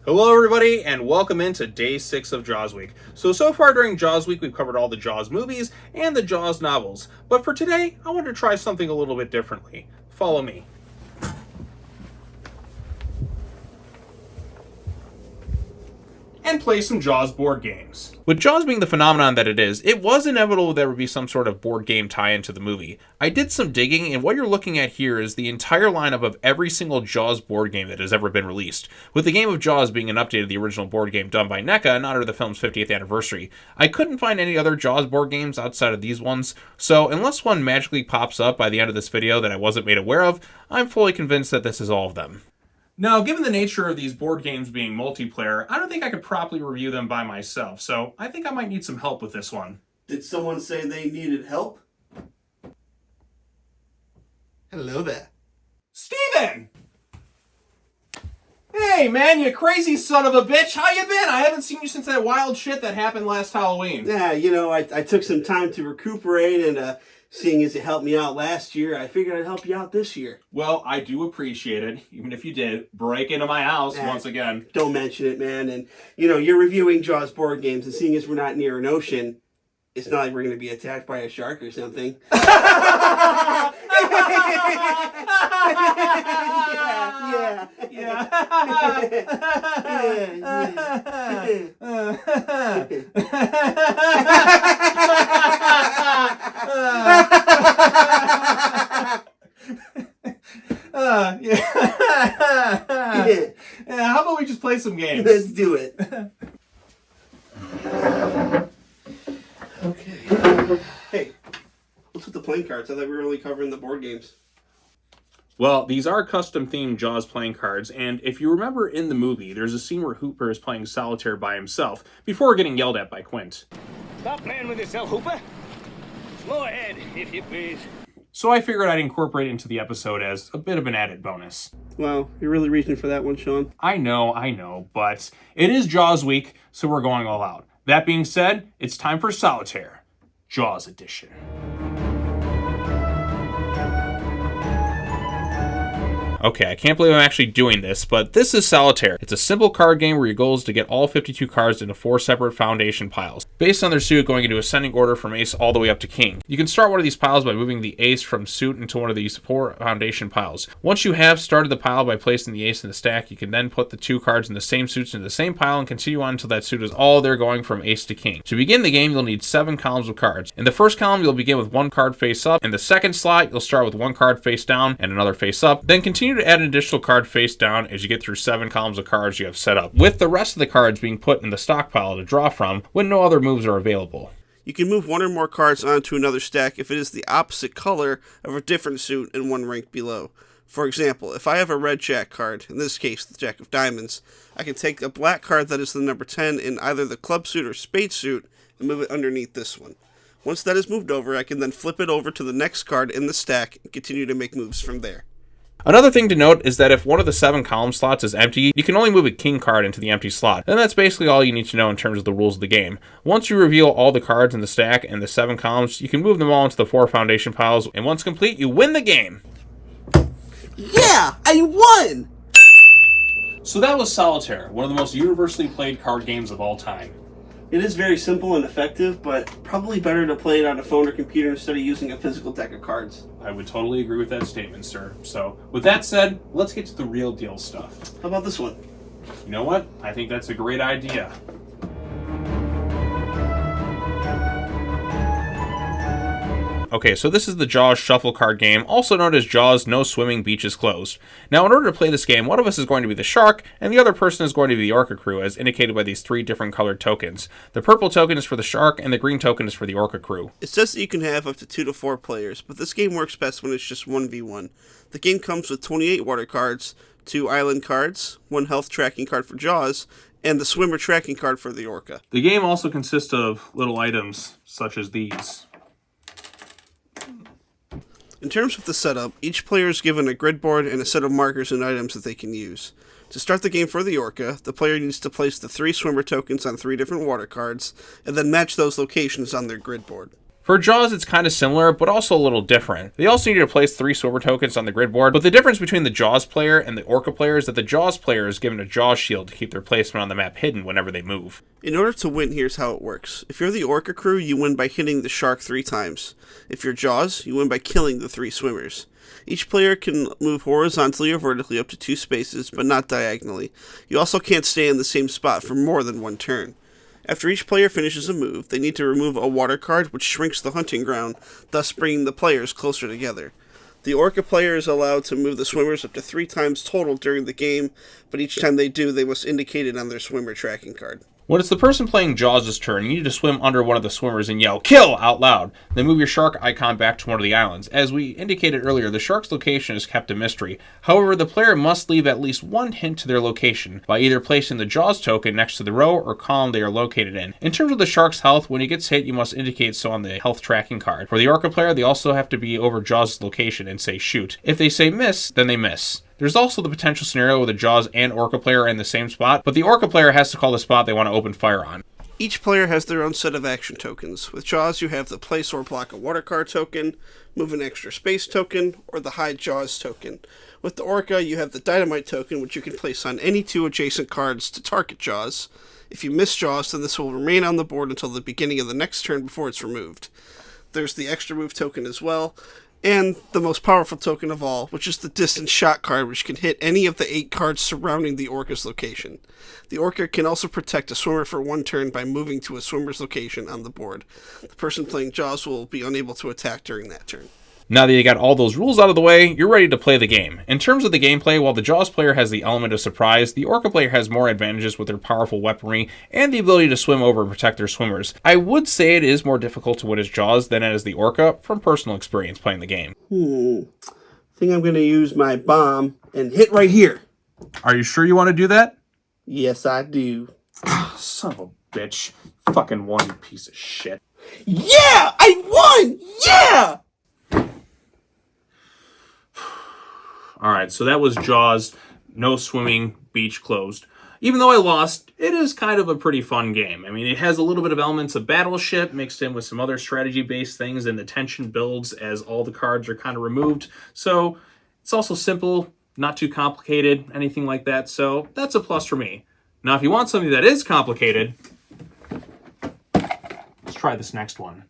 Hello everybody, and welcome into Day 6 of Jaws Week. So far during Jaws Week, we've covered all the Jaws movies and the Jaws novels. But for today, I wanted to try something a little bit differently. Follow me. And play some Jaws board games. With Jaws being the phenomenon that it is, it was inevitable there would be some sort of board game tie-in to the movie. I did some digging, and what you're looking at here is the entire lineup of every single Jaws board game that has ever been released, with the game of Jaws being an update of the original board game done by NECA in honor of the film's 50th anniversary. I couldn't find any other Jaws board games outside of these ones, so unless one magically pops up by the end of this video that I wasn't made aware of, I'm fully convinced that this is all of them. Now, given the nature of these board games being multiplayer, I don't think I could properly review them by myself, so I think I might need some help with this one. Did someone say they needed help? Hello there. Steven! Hey, man, you crazy son of a bitch! How you been? I haven't seen you since that wild shit that happened last Halloween. Yeah, I took some time to recuperate, and seeing as you helped me out last year, I figured I'd help you out this year. Well, I do appreciate it, even if you did break into my house once again. Don't mention it, man. And, you're reviewing Jaws board games, and seeing as we're not near an ocean, it's not like we're going to be attacked by a shark or something. Yeah. How about we just play some games? Let's do it. Okay. Hey, what's with the playing cards? I thought we were only covering the board games. Well, these are custom-themed Jaws playing cards, and if you remember in the movie, there's a scene where Hooper is playing solitaire by himself before getting yelled at by Quint. Stop playing with yourself, Hooper. Slow ahead, if you please. So I figured I'd incorporate it into the episode as a bit of an added bonus. Wow, you're really reaching for that one, Sean. I know, but it is Jaws Week, so we're going all out. That being said, it's time for Solitaire, Jaws Edition. Okay, I can't believe I'm actually doing this, but this is Solitaire. It's a simple card game where your goal is to get all 52 cards into 4 separate foundation piles, based on their suit going into ascending order from ace all the way up to king. You can start one of these piles by moving the ace from suit into one of these 4 foundation piles. Once you have started the pile by placing the ace in the stack, you can then put the 2 cards in the same suits into the same pile and continue on until that suit is all there going from ace to king. To begin the game, you'll need 7 columns of cards. In the first column, you'll begin with 1 card face up. In the second slot, you'll start with 1 card face down and another face up. Then continue to add an additional card face down as you get through 7 columns of cards you have set up, with the rest of the cards being put in the stockpile to draw from when no other moves are available. You can move 1 or more cards onto another stack if it is the opposite color of a different suit and 1 rank below. For example, if I have a red jack card, in this case the jack of diamonds, I can take a black card that is the number 10 in either the club suit or spade suit and move it underneath this one. Once that is moved over, I can then flip it over to the next card in the stack and continue to make moves from there. Another thing to note is that if one of the 7 column slots is empty, you can only move a king card into the empty slot, and that's basically all you need to know in terms of the rules of the game. Once you reveal all the cards in the stack and the 7 columns, you can move them all into the 4 foundation piles, and once complete, you win the game! Yeah! I won! So that was Solitaire, one of the most universally played card games of all time. It is very simple and effective, but probably better to play it on a phone or computer instead of using a physical deck of cards. I would totally agree with that statement, sir. So, with that said, let's get to the real deal stuff. How about this one? You know what? I think that's a great idea. Okay, so this is the Jaws Shuffle card game, also known as Jaws No Swimming Beaches Closed. Now, in order to play this game, one of us is going to be the shark, and the other person is going to be the orca crew, as indicated by these 3 different colored tokens. The purple token is for the shark, and the green token is for the orca crew. It says that you can have up to 2 to 4 players, but this game works best when it's just 1v1. The game comes with 28 water cards, 2 island cards, 1 health tracking card for Jaws, and the swimmer tracking card for the orca. The game also consists of little items, such as these. In terms of the setup, each player is given a grid board and a set of markers and items that they can use. To start the game for the orca, the player needs to place the 3 swimmer tokens on 3 different water cards, and then match those locations on their grid board. For Jaws, it's kind of similar, but also a little different. They also need to place 3 swimmer tokens on the grid board, but the difference between the Jaws player and the Orca player is that the Jaws player is given a Jaws shield to keep their placement on the map hidden whenever they move. In order to win, here's how it works. If you're the Orca crew, you win by hitting the shark 3 times. If you're Jaws, you win by killing the 3 swimmers. Each player can move horizontally or vertically up to 2 spaces, but not diagonally. You also can't stay in the same spot for more than 1 turn. After each player finishes a move, they need to remove a water card which shrinks the hunting ground, thus bringing the players closer together. The Orca player is allowed to move the swimmers up to 3 times total during the game, but each time they do, they must indicate it on their swimmer tracking card. When it's the person playing Jaws' turn, you need to swim under one of the swimmers and yell, "Kill!" out loud. Then move your shark icon back to one of the islands. As we indicated earlier, the shark's location is kept a mystery. However, the player must leave at least one hint to their location by either placing the Jaws token next to the row or column they are located in. In terms of the shark's health, when he gets hit, you must indicate so on the health tracking card. For the Orca player, they also have to be over Jaws' location and say shoot. If they say miss, then they miss. There's also the potential scenario where the Jaws and Orca player are in the same spot, but the Orca player has to call the spot they want to open fire on. Each player has their own set of action tokens. With Jaws, you have the place or block a water card token, move an extra space token, or the hide Jaws token. With the Orca, you have the dynamite token, which you can place on any 2 adjacent cards to target Jaws. If you miss Jaws, then this will remain on the board until the beginning of the next turn before it's removed. There's the extra move token as well, and the most powerful token of all, which is the distance shot card, which can hit any of the 8 cards surrounding the Orca's location. The Orca can also protect a swimmer for 1 turn by moving to a swimmer's location on the board. The person playing Jaws will be unable to attack during that turn. Now that you got all those rules out of the way, you're ready to play the game. In terms of the gameplay, while the Jaws player has the element of surprise, the Orca player has more advantages with their powerful weaponry and the ability to swim over and protect their swimmers. I would say it is more difficult to win as Jaws than as the Orca from personal experience playing the game. I think I'm going to use my bomb and hit right here. Are you sure you want to do that? Yes, I do. Son of a bitch. Fucking one piece of shit. Yeah! I won! Yeah! Alright, so that was Jaws, no swimming, beach closed. Even though I lost, it is kind of a pretty fun game. I mean, it has a little bit of elements of Battleship mixed in with some other strategy-based things, and the tension builds as all the cards are kind of removed. So it's also simple, not too complicated, anything like that. So that's a plus for me. Now, if you want something that is complicated, let's try this next one.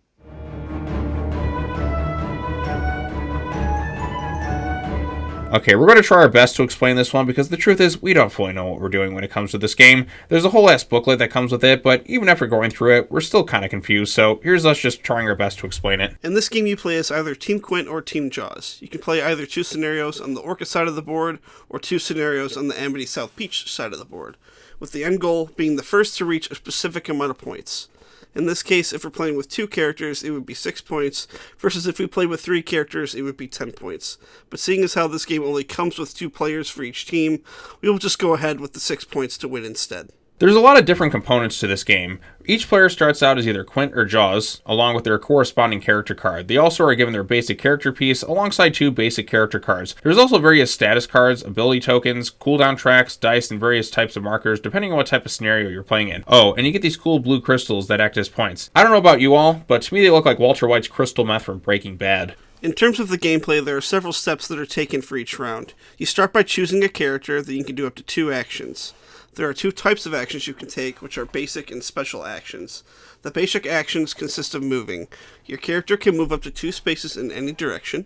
Okay, we're going to try our best to explain this one because the truth is we don't fully know what we're doing when it comes to this game. There's a whole ass booklet that comes with it, but even after going through it, we're still kind of confused, so here's us just trying our best to explain it. In this game, you play as either Team Quint or Team Jaws. You can play either 2 scenarios on the Orca side of the board or 2 scenarios on the Amity South Beach side of the board, with the end goal being the first to reach a specific amount of points. In this case, if we're playing with 2 characters, it would be 6 points, versus if we play with 3 characters, it would be 10 points. But seeing as how this game only comes with 2 players for each team, we will just go ahead with the 6 points to win instead. There's a lot of different components to this game. Each player starts out as either Quint or Jaws, along with their corresponding character card. They also are given their basic character piece alongside 2 basic character cards. There's also various status cards, ability tokens, cooldown tracks, dice, and various types of markers, depending on what type of scenario you're playing in. Oh, and you get these cool blue crystals that act as points. I don't know about you all, but to me they look like Walter White's crystal meth from Breaking Bad. In terms of the gameplay, there are several steps that are taken for each round. You start by choosing a character, then you can do up to 2 actions. There are 2 types of actions you can take, which are basic and special actions. The basic actions consist of moving. Your character can move up to 2 spaces in any direction,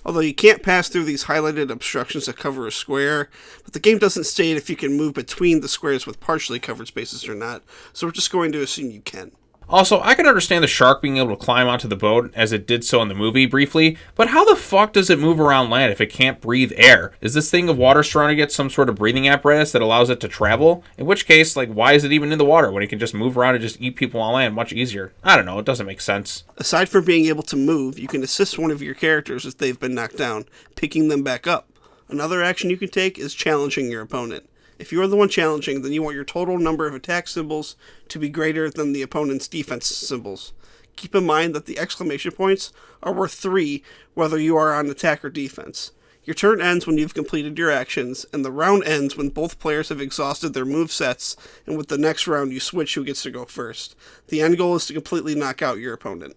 although you can't pass through these highlighted obstructions that cover a square, but the game doesn't state if you can move between the squares with partially covered spaces or not, so we're just going to assume you can. Also, I can understand the shark being able to climb onto the boat, as it did so in the movie briefly, but how the fuck does it move around land if it can't breathe air? Is this thing of water surrounding it some sort of breathing apparatus that allows it to travel? In which case, like, why is it even in the water when it can just move around and just eat people on land much easier? I don't know, it doesn't make sense. Aside from being able to move, you can assist one of your characters if they've been knocked down, picking them back up. Another action you can take is challenging your opponent. If you are the one challenging, then you want your total number of attack symbols to be greater than the opponent's defense symbols. Keep in mind that the exclamation points are worth 3 whether you are on attack or defense. Your turn ends when you've completed your actions, and the round ends when both players have exhausted their move sets, and with the next round you switch who gets to go first. The end goal is to completely knock out your opponent.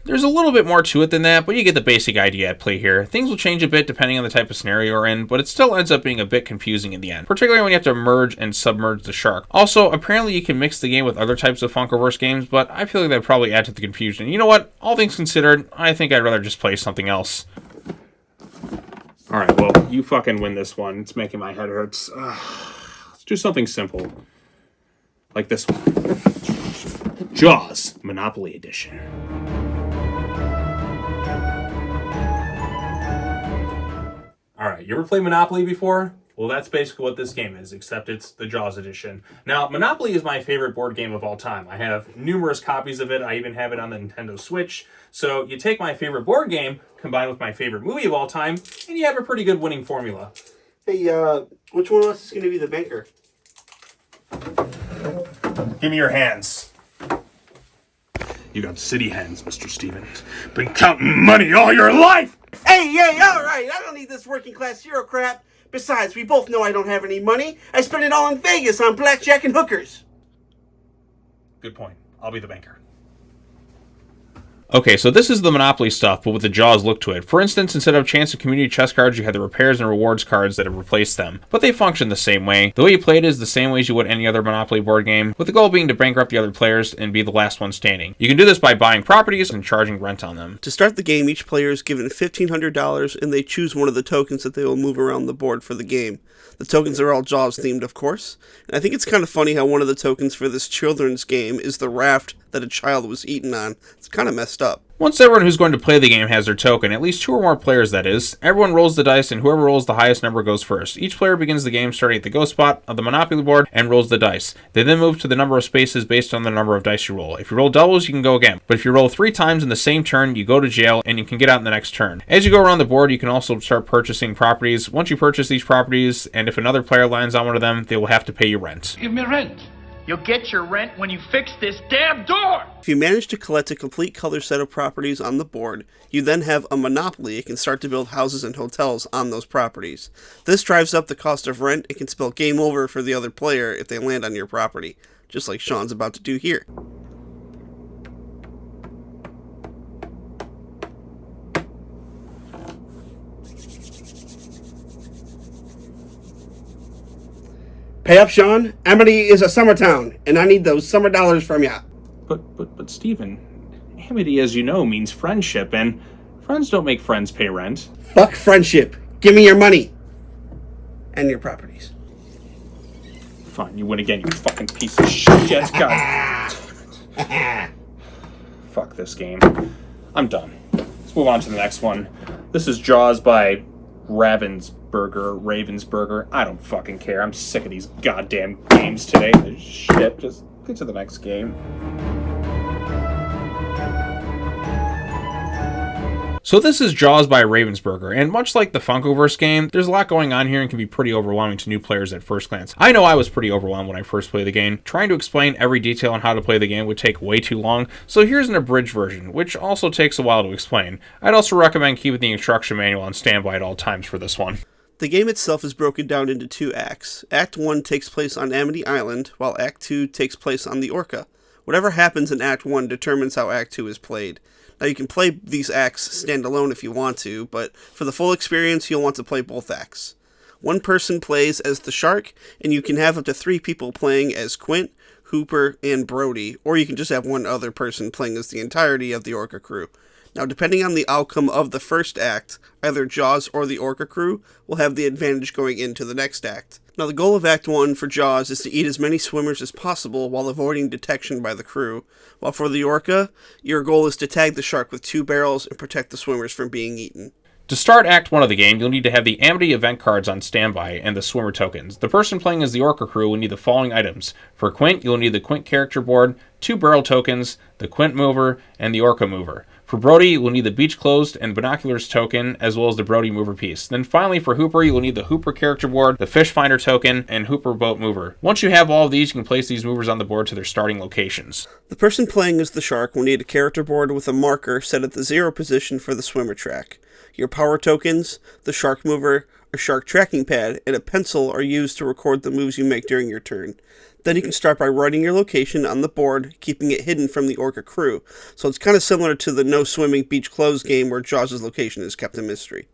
There's a little bit more to it than that, but you get the basic idea at play here. Things will change a bit depending on the type of scenario you're in, but it still ends up being a bit confusing in the end, particularly when you have to merge and submerge the shark. Also, apparently you can mix the game with other types of Funkoverse games, but I feel like that'd probably add to the confusion. You know what? All things considered, I think I'd rather just play something else. Alright, well, you fucking win this one. It's making my head hurt. Let's do something simple. Like this one. Jaws, Monopoly Edition. Alright, you ever played Monopoly before? Well, that's basically what this game is, except it's the Jaws edition. Now, Monopoly is my favorite board game of all time. I have numerous copies of it. I even have it on the Nintendo Switch. So you take my favorite board game, combined with my favorite movie of all time, and you have a pretty good winning formula. Hey, which one of us is going to be the banker? Give me your hands. You got city hands, Mr. Stevens. Been counting money all your life! Hey, all right. I don't need this working class hero crap. Besides, we both know I don't have any money. I spend it all in Vegas on blackjack and hookers. Good point. I'll be the banker. Okay, so this is the Monopoly stuff, but with the Jaws look to it. For instance, instead of chance and community chest cards, you have the repairs and rewards cards that have replaced them. But they function the same way. The way you play it is the same way as you would any other Monopoly board game, with the goal being to bankrupt the other players and be the last one standing. You can do this by buying properties and charging rent on them. To start the game, each player is given $1,500, and they choose one of the tokens that they will move around the board for the game. The tokens are all Jaws themed, of course. And I think it's kind of funny how one of the tokens for this children's game is the raft that a child was eaten on. It's kind of messed up. Once everyone who's going to play the game has their token, at least 2 or more players that is, everyone rolls the dice and whoever rolls the highest number goes first. Each player begins the game starting at the go spot of the Monopoly board and rolls the dice. They then move to the number of spaces based on the number of dice you roll. If you roll doubles, you can go again. But if you roll 3 times in the same turn, you go to jail and you can get out in the next turn. As you go around the board, you can also start purchasing properties. Once you purchase these properties, and if another player lands on one of them, they will have to pay you rent. Give me rent. You'll get your rent when you fix this damn door! If you manage to collect a complete color set of properties on the board, you then have a monopoly and can start to build houses and hotels on those properties. This drives up the cost of rent and can spell game over for the other player if they land on your property, just like Sean's about to do here. Pay up, Sean. Amity is a summer town, and I need those summer dollars from ya. But Stephen, amity, as you know, means friendship, and friends don't make friends pay rent. Fuck friendship. Give me your money. And your properties. Fine, you win again, you fucking piece of shit. God. Fuck this game. I'm done. Let's move on to the next one. This is Jaws by Ravensburger. I don't fucking care. I'm sick of these goddamn games today. Shit, just get to the next game. So this is Jaws by Ravensburger, and much like the Funkoverse game, there's a lot going on here and can be pretty overwhelming to new players at first glance. I know I was pretty overwhelmed when I first played the game. Trying to explain every detail on how to play the game would take way too long, so here's an abridged version, which also takes a while to explain. I'd also recommend keeping the instruction manual on standby at all times for this one. The game itself is broken down into 2 acts. Act 1 takes place on Amity Island, while Act 2 takes place on the Orca. Whatever happens in Act 1 determines how Act 2 is played. Now you can play these acts standalone if you want to, but for the full experience you'll want to play both acts. One person plays as the shark, and you can have up to 3 people playing as Quint, Hooper, and Brody, or you can just have one other person playing as the entirety of the Orca crew. Now, depending on the outcome of the first act, either Jaws or the Orca crew will have the advantage going into the next act. Now, the goal of Act 1 for Jaws is to eat as many swimmers as possible while avoiding detection by the crew, while for the Orca, your goal is to tag the shark with 2 barrels and protect the swimmers from being eaten. To start Act 1 of the game, you'll need to have the Amity event cards on standby and the swimmer tokens. The person playing as the Orca crew will need the following items. For Quint, you'll need the Quint character board, 2 barrel tokens, the Quint mover, and the Orca mover. For Brody, you will need the beach closed and binoculars token, as well as the Brody mover piece. Then finally, for Hooper, you will need the Hooper character board, the fish finder token, and Hooper boat mover. Once you have all of these, you can place these movers on the board to their starting locations. The person playing as the shark will need a character board with a marker set at the 0 position for the swimmer track. Your power tokens, the shark mover, a shark tracking pad, and a pencil are used to record the moves you make during your turn. Then you can start by writing your location on the board, keeping it hidden from the Orca crew. So it's kind of similar to the no swimming beach closed game where Jaws' location is kept a mystery.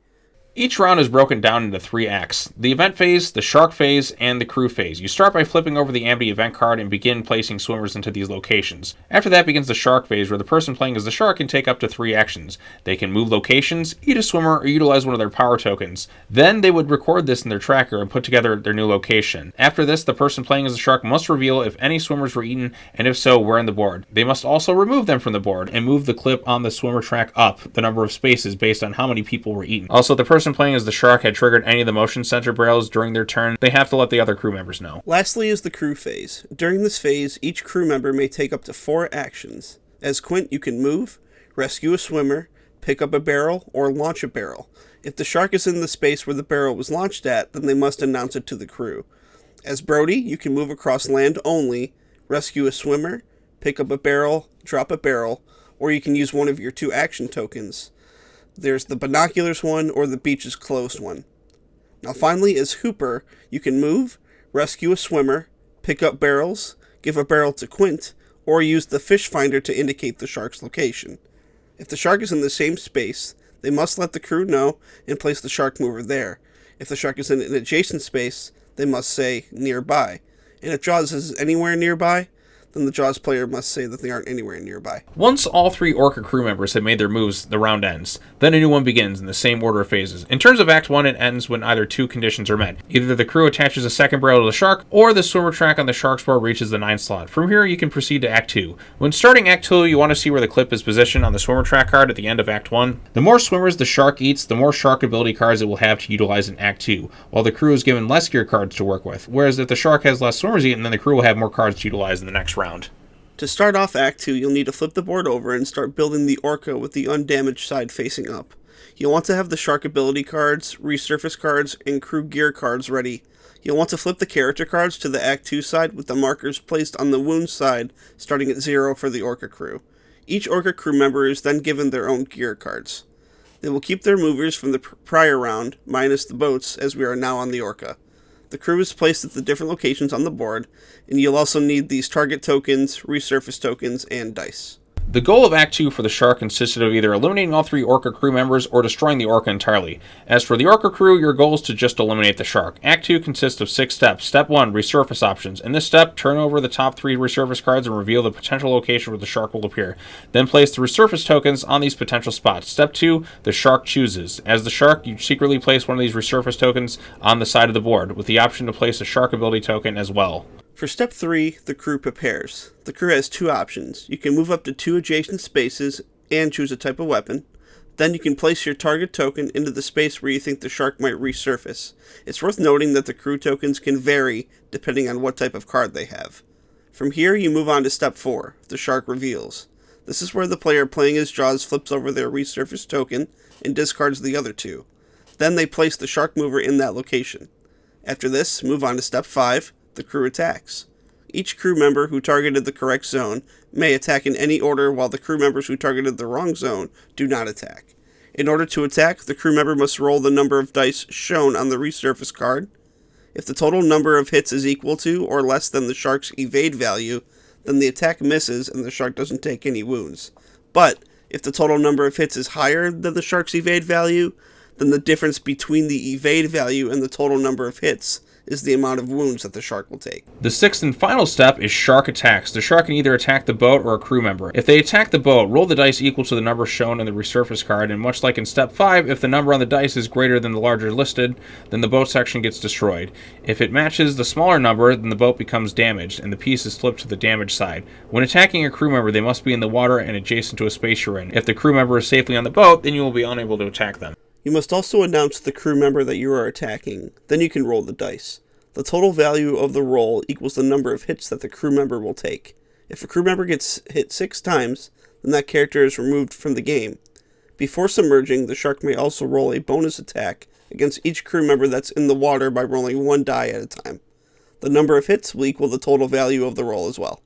Each round is broken down into 3 acts: the event phase, the shark phase, and the crew phase. You start by flipping over the Amity event card and begin placing swimmers into these locations. After that begins the shark phase, where the person playing as the shark can take up to 3 actions. They can move locations, eat a swimmer, or utilize one of their power tokens. Then they would record this in their tracker and put together their new location. After this, the person playing as the shark must reveal if any swimmers were eaten, and if so, where on the board. They must also remove them from the board and move the clip on the swimmer track up the number of spaces based on how many people were eaten. Also, the person playing as the shark had triggered any of the motion sensor barrels during their turn, they have to let the other crew members know. Lastly is the crew phase. During this phase, each crew member may take up to 4 actions. As Quint, you can move, rescue a swimmer, pick up a barrel, or launch a barrel. If the shark is in the space where the barrel was launched at, then they must announce it to the crew. As Brody, you can move across land only, rescue a swimmer, pick up a barrel, drop a barrel, or you can use one of your 2 action tokens. There's the binoculars one or the beaches closed one. Now finally, as Hooper, you can move, rescue a swimmer, pick up barrels, give a barrel to Quint, or use the fish finder to indicate the shark's location. If the shark is in the same space, they must let the crew know and place the shark mover there. If the shark is in an adjacent space, they must say nearby. And if Jaws is anywhere nearby, then the Jaws player must say that they aren't anywhere nearby. Once all 3 Orca crew members have made their moves, the round ends. Then a new one begins in the same order of phases. In terms of Act 1, it ends when either 2 conditions are met. Either the crew attaches a second barrel to the shark, or the swimmer track on the shark's board reaches the 9th slot. From here, you can proceed to Act 2. When starting Act 2, you want to see where the clip is positioned on the swimmer track card at the end of Act 1. The more swimmers the shark eats, the more shark ability cards it will have to utilize in Act 2, while the crew is given less gear cards to work with. Whereas if the shark has less swimmers eaten, then the crew will have more cards to utilize in the next round. To start off Act 2, you'll need to flip the board over and start building the Orca with the undamaged side facing up. You'll want to have the shark ability cards, resurface cards, and crew gear cards ready. You'll want to flip the character cards to the Act 2 side with the markers placed on the wound side, starting at 0 for the Orca crew. Each Orca crew member is then given their own gear cards. They will keep their movers from the prior round, minus the boats, as we are now on the Orca. The crew is placed at the different locations on the board, and you'll also need these target tokens, resurface tokens, and dice. The goal of Act 2 for the shark consisted of either eliminating all 3 Orca crew members or destroying the Orca entirely. As for the Orca crew, your goal is to just eliminate the shark. Act 2 consists of 6 steps. Step 1, resurface options. In this step, turn over the top 3 resurface cards and reveal the potential location where the shark will appear. Then place the resurface tokens on these potential spots. Step 2, the shark chooses. As the shark, you secretly place one of these resurface tokens on the side of the board, with the option to place a shark ability token as well. For Step 3, the crew prepares. The crew has 2 options. You can move up to 2 adjacent spaces and choose a type of weapon. Then you can place your target token into the space where you think the shark might resurface. It's worth noting that the crew tokens can vary depending on what type of card they have. From here, you move on to Step 4, the shark reveals. This is where the player playing as Jaws flips over their resurface token and discards the other 2. Then they place the shark mover in that location. After this, move on to Step 5, the crew attacks. Each crew member who targeted the correct zone may attack in any order, while the crew members who targeted the wrong zone do not attack. In order to attack, the crew member must roll the number of dice shown on the resurface card. If the total number of hits is equal to or less than the shark's evade value, then the attack misses and the shark doesn't take any wounds. But if the total number of hits is higher than the shark's evade value, then the difference between the evade value and the total number of hits is the amount of wounds that the shark will take. The 6th and final step is shark attacks. The shark can either attack the boat or a crew member. If they attack the boat, roll the dice equal to the number shown in the resurface card, and much like in Step 5, if the number on the dice is greater than the larger listed, then the boat section gets destroyed. If it matches the smaller number, then the boat becomes damaged, and the piece is flipped to the damaged side. When attacking a crew member, they must be in the water and adjacent to a space you're in. If the crew member is safely on the boat, then you will be unable to attack them. You must also announce the crew member that you are attacking. Then you can roll the dice. The total value of the roll equals the number of hits that the crew member will take. If a crew member gets hit 6 times, then that character is removed from the game. Before submerging, the shark may also roll a bonus attack against each crew member that's in the water by rolling 1 die at a time. The number of hits will equal the total value of the roll as well.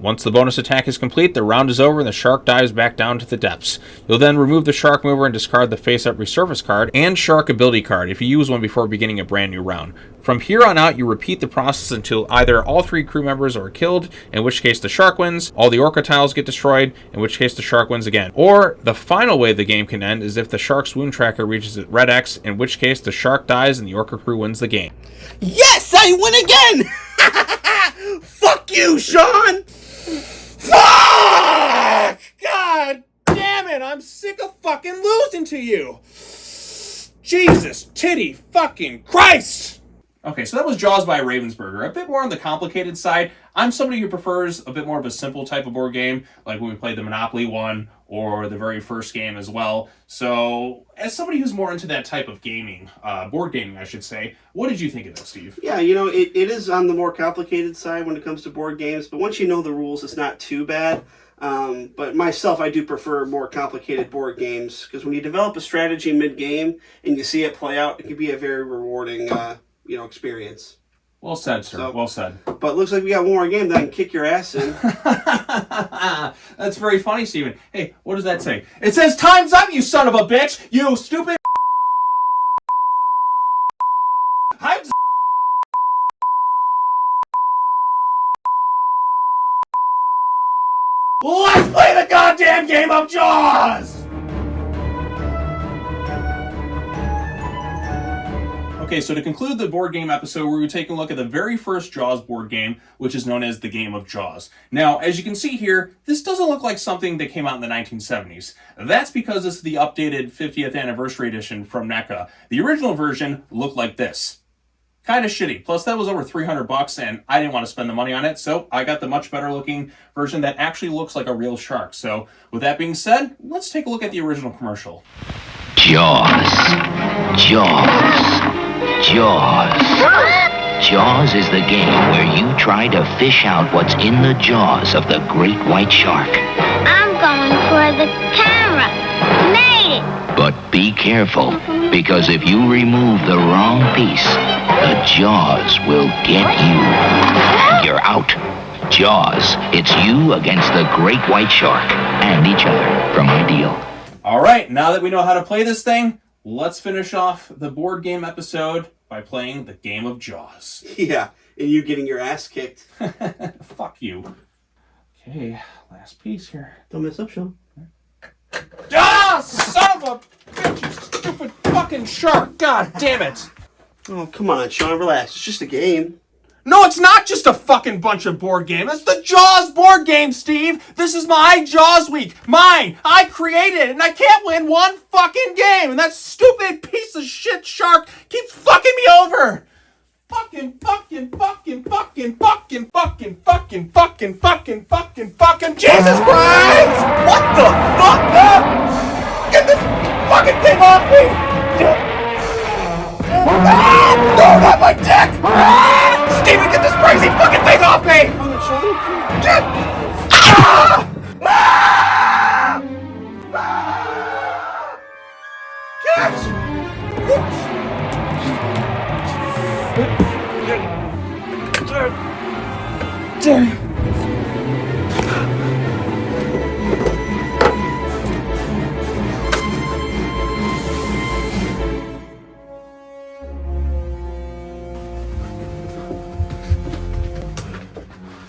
Once the bonus attack is complete, the round is over and the shark dives back down to the depths. You'll then remove the shark mover and discard the face-up resurface card and shark ability card if you use one before beginning a brand new round. From here on out, you repeat the process until either all 3 crew members are killed, in which case the shark wins, all the orca tiles get destroyed, in which case the shark wins again. Or, the final way the game can end is if the shark's wound tracker reaches its red X, in which case the shark dies and the orca crew wins the game. Yes, I win again! Fuck you, Sean! Fuck! God damn it, I'm sick of fucking losing to you! Jesus titty fucking Christ! Okay, so that was Jaws by Ravensburger. A bit more on the complicated side. I'm somebody who prefers a bit more of a simple type of board game, like when we played the Monopoly one, or the very first game as well. So, as somebody who's more into that type of gaming, board gaming I should say, what did you think of that, Steve? Yeah, you know, it is on the more complicated side when it comes to board games, but once you know the rules, it's not too bad. But myself, I do prefer more complicated board games, because when you develop a strategy mid-game and you see it play out, it can be a very rewarding experience. Well said, sir. Well said. But looks like we got one more game that I can kick your ass in. That's very funny, Steven. Hey, what does that say? It says, time's up, you son of a bitch! You stupid... Let's play the goddamn game of Jaws! Okay, so to conclude the board game episode, we're taking a look at the very first Jaws board game, which is known as the Game of Jaws. Now, as you can see here, this doesn't look like something that came out in the 1970s. That's because this is the updated 50th anniversary edition from NECA. The original version looked like this. Kind of shitty. Plus, that was over $300, and I didn't want to spend the money on it, so I got the much better looking version that actually looks like a real shark. So, with that being said, let's take a look at the original commercial. Jaws. Jaws. Jaws. Jaws is the game where you try to fish out what's in the jaws of the great white shark. I'm going for the camera. Made it! But be careful, because if you remove the wrong piece, the jaws will get you. And you're out. Jaws, it's you against the great white shark and each other from Ideal. All right, now that we know how to play this thing, let's finish off the board game episode by playing the Game of Jaws. Yeah, and you getting your ass kicked. Fuck you. Okay, last piece here. Don't mess up, Sean. Ah, son of a bitch, you stupid fucking shark. God damn it. Oh, come on, Sean, relax. It's just a game. No, it's not just a fucking bunch of board games. It's the Jaws board game, Steve. This is my Jaws week. Mine. I created it, and I can't win one fucking game. And that stupid piece of shit shark keeps fucking me over. Fucking Jesus Christ! What the fuck? Get this fucking thing off me! Ah, no, not my dick! Ah, Steven, get this crazy fucking thing off me! Get! Ah! Ah!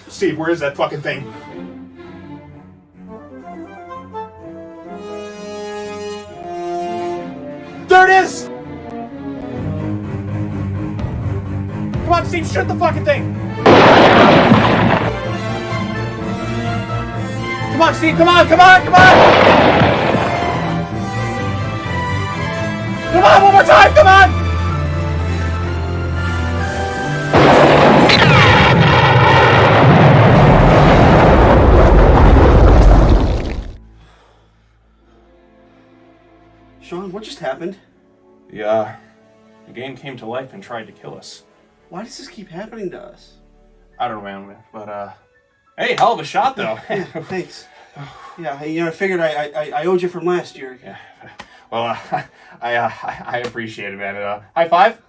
Steve, where is that fucking thing? There it is! Come on, Steve, shoot the fucking thing! Come on, Steve, come on! Come on, one more time, come on! Sean, what just happened? The game came to life and tried to kill us. Why does this keep happening to us? I don't know, man, but, hey, hell of a shot, though. Yeah, thanks. Yeah, I figured I owed you from last year. Yeah. Well, I appreciate it, man. High five?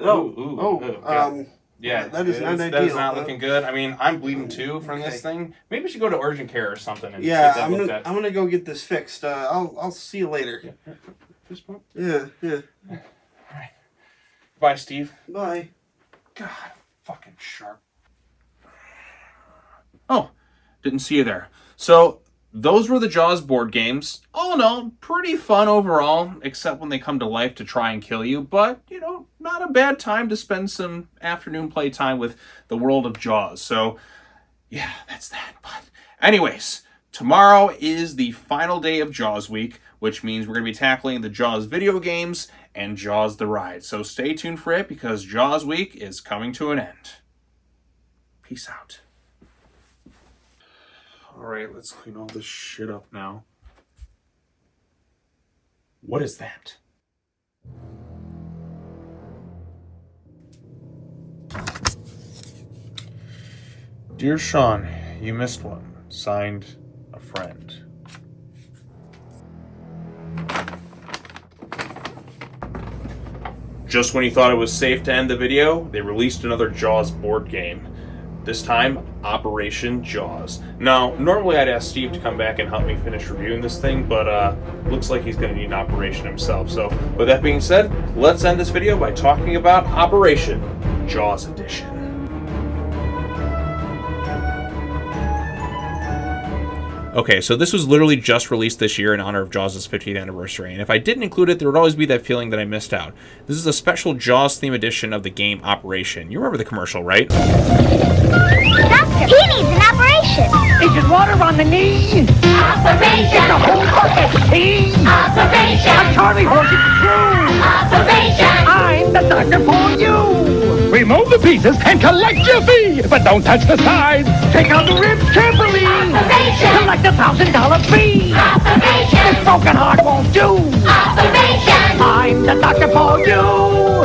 God. Yeah, that is not that ideal. is not looking good. I mean, I'm bleeding too from this thing. Maybe we should go to urgent care or something and Yeah, get that looked at. I'm gonna go get this fixed. I'll see you later. Fist bump? Yeah. All right. Bye, Steve. Bye. God, fucking sharp. Oh, didn't see you there. So, those were the Jaws board games. All in all, pretty fun overall, except when they come to life to try and kill you. But, not a bad time to spend some afternoon playtime with the world of Jaws. So, yeah, that's that. But anyways, tomorrow is the final day of Jaws week, which means we're going to be tackling the Jaws video games and Jaws the ride. So stay tuned for it because Jaws week is coming to an end. Peace out. All right, let's clean all this shit up now. What is that? Dear Sean, you missed one. Signed, a friend. Just when you thought it was safe to end the video, they released another Jaws board game. This time, Operation Jaws. Now, normally I'd ask Steve to come back and help me finish reviewing this thing, but looks like he's going to need an operation himself. So, with that being said, let's end this video by talking about Operation Jaws Edition. Okay, so this was literally just released this year in honor of Jaws' 50th anniversary, and if I didn't include it, there would always be that feeling that I missed out. This is a special Jaws-themed edition of the game Operation. You remember the commercial, right? Doctor, he needs an operation. Is it water on the knee? Operation. The whole bucket, see? Operation. A Charlie horse is true. Operation. I'm the doctor for you. Remove the pieces and collect your fee, but don't touch the sides. Take out the ribs carefully. Operation. Collect $1,000 fee. Operation. This broken heart won't do. Operation. I'm the doctor for you.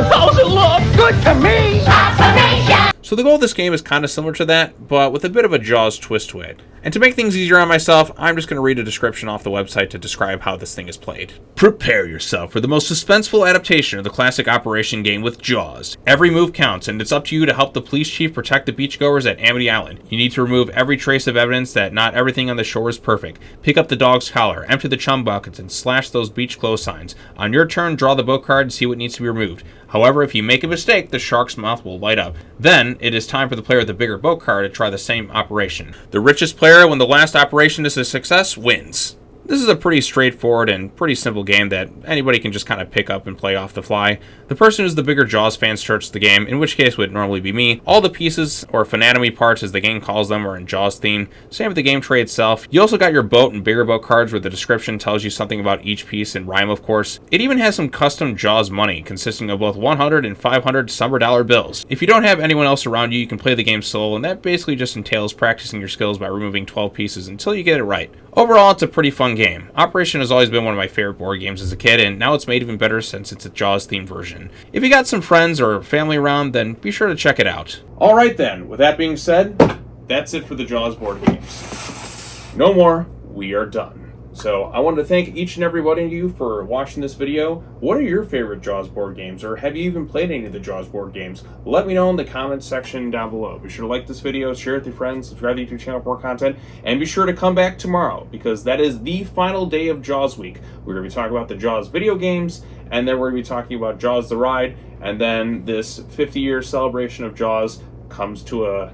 Those who look good to me. Operation. So the goal of this game is kind of similar to that, but with a bit of a Jaws twist to it. And to make things easier on myself, I'm just going to read a description off the website to describe how this thing is played. Prepare yourself for the most suspenseful adaptation of the classic Operation game with Jaws. Every move counts, and it's up to you to help the police chief protect the beachgoers at Amity Island. You need to remove every trace of evidence that not everything on the shore is perfect. Pick up the dog's collar, empty the chum buckets, and slash those beach close signs. On your turn, draw the boat card and see what needs to be removed. However, if you make a mistake, the shark's mouth will light up. Then, it is time for the player with the bigger boat card to try the same operation. The richest player, when the last operation is a success, wins. This is a pretty straightforward and pretty simple game that anybody can just kind of pick up and play off the fly. The person who's the bigger Jaws fan starts the game, in which case would normally be me. All the pieces, or anatomy parts as the game calls them, are in Jaws theme. Same with the game tray itself. You also got your boat and bigger boat cards where the description tells you something about each piece in rhyme, of course. It even has some custom Jaws money, consisting of both 100 and 500 summer dollar bills. If you don't have anyone else around you, you can play the game solo, and that basically just entails practicing your skills by removing 12 pieces until you get it right. Overall, it's a pretty fun game. Operation has always been one of my favorite board games as a kid, and now it's made even better since it's a Jaws-themed version. If you got some friends or family around, then be sure to check it out. Alright then, with that being said, that's it for the Jaws board games. No more, we are done. So, I wanted to thank each and every one of you for watching this video. What are your favorite Jaws board games, or have you even played any of the Jaws board games? Let me know in the comments section down below. Be sure to like this video, share it with your friends, subscribe to the YouTube channel for more content, and be sure to come back tomorrow, because that is the final day of Jaws week. We're going to be talking about the Jaws video games, and then we're going to be talking about Jaws the ride, and then this 50-year celebration of Jaws comes to a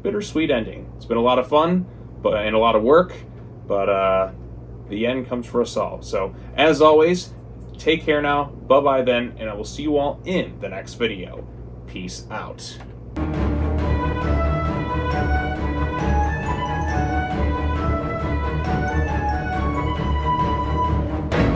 bittersweet ending. It's been a lot of fun, and a lot of work, but the end comes for us all. So, as always, take care now, bye-bye then, and I will see you all in the next video. Peace out.